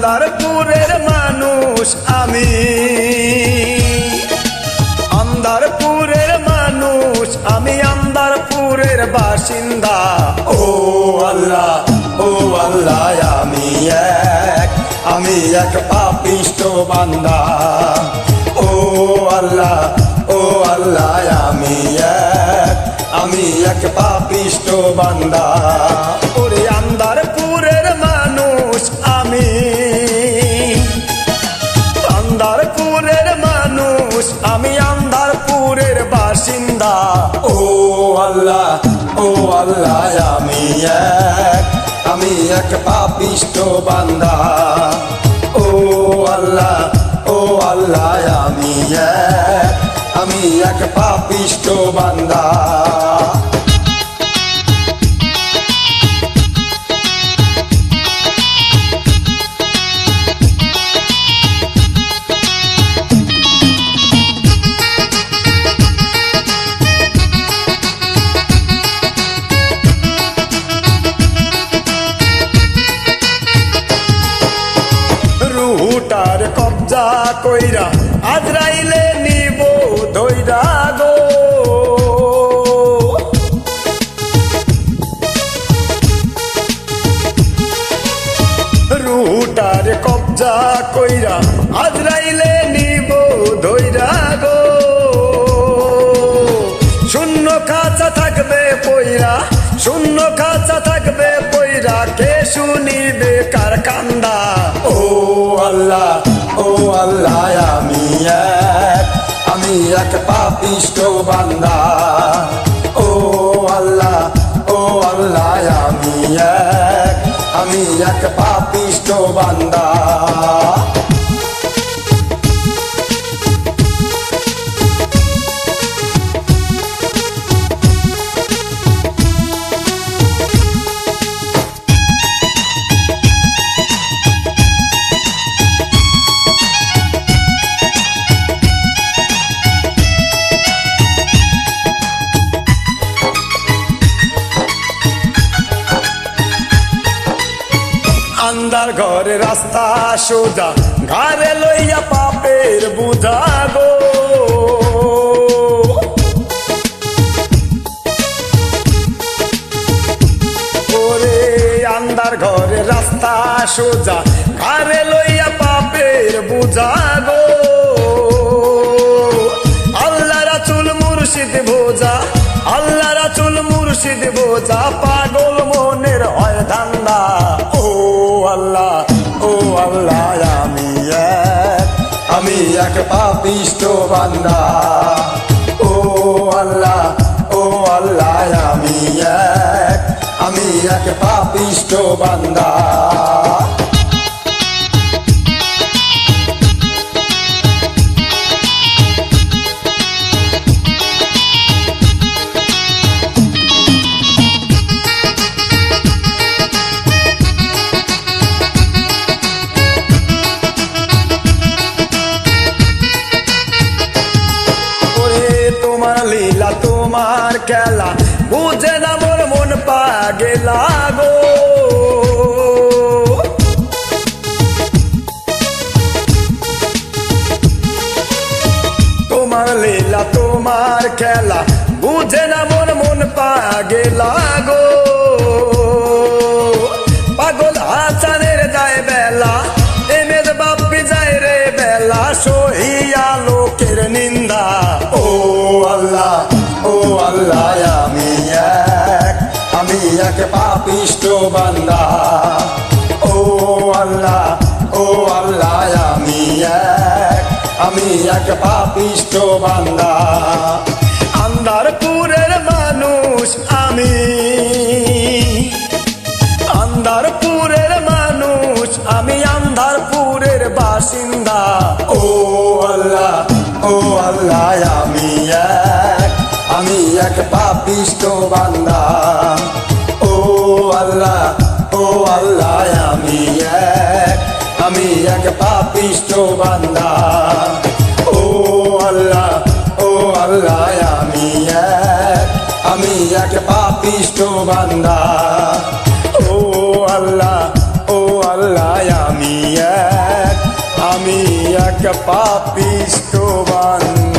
আন্দারপুরের মানুষ আমি, আন্দারপুরের মানুষ আমি, আন্দারপুরের বাসিন্দা। ও আল্লাহ, ও আল্লাহ, আমি এক পাপিষ্ঠ বান্দা। ও আল্লাহ, ও আল্লাহ, আমি এক পাপিষ্ঠ বান্দা। ওরে আন্দারপুরের মানুষ আমি, আন্দারপুরের মানুষ আমি, আন্দারপুরের বাসিন্দা। ও আল্লাহ, ও আল্লাহ, আমি এক পাপিষ্ঠ বান্দা। ও আল্লাহ, ও আল্লাহ, আমি এক পাপিষ্ঠ বান্দা। রুহুটার কবজা কইরা আজরাইলে নিব ধইরা গো। রুহুটার কবজা কইরা আজরাইলে নিব ধইরা গো। শূন্য খাঁচা থাকবে পইরা, শূন্য খাঁচা থাকবে পইরা, কে শুনিবে কার কান্দা। ও আল্লাহ, ও আল্লাহ, আমি এক পাপিষ্ঠ বান্দা। ও আল্লাহ, ও আল্লাহ, আমি এক পাপিষ্ঠ বান্দা। আন্দার ঘরে রাস্তা সোজা, ঘরে লইয়া পাপের বুঝা গো। ওরে আন্দার ঘরে রাস্তা সোজা, ঘরে লইয়া পাপের বুঝা গো। আল্লাহ রাসূল মুর্শিদ বোঝা, আল্লাহ রাসূল মুর্শিদ বোঝা, পাগল মনের হয় ধান্দা। ও আল্লাহ, ও আল্লাহ, আমি এক পাপিষ্ঠ বান্দা। ও আল্লাহ, ও আল্লাহ, আমি এক পাপিষ্ঠ বান্দা। তোমার লীলা তোমার খেলা বুঝে না মোর মন পাগেলা গো। তোমার লীলা তোমার খেলা বুঝে না মোর মন পাগেলা গো। পাগল হাসানের যায় বেলা, এমেদ বাপ্পি যায় রে বেলা, সহিয়া লোকের নিন্দা। ও আল্লাহ, ও আল্লাহ, আমি এক পাপিষ্ঠ বান্দা। ও আল্লাহ, ও আল্লাহ, আমি এক পাপিষ্ঠ বান্দা। আন্দারপুরের মানুষ আমি, আন্দারপুরের মানুষ আমি, আন্দারপুরের বাসিন্দা। ও আল্লাহ, ও আল্লাহ, আমি এক পাপিষ্ঠ বান্দা। ও আল্লাহ, ও আল্লাহ, আমি এক পাপিষ্ঠ বান্দা। ও আল্লাহ, ও আল্লাহ, আমি এক পাপিষ্ঠ বান্দা। ও আল্লাহ, ও আল্লাহ, আমি এক পাপিষ্ঠ বান্দা।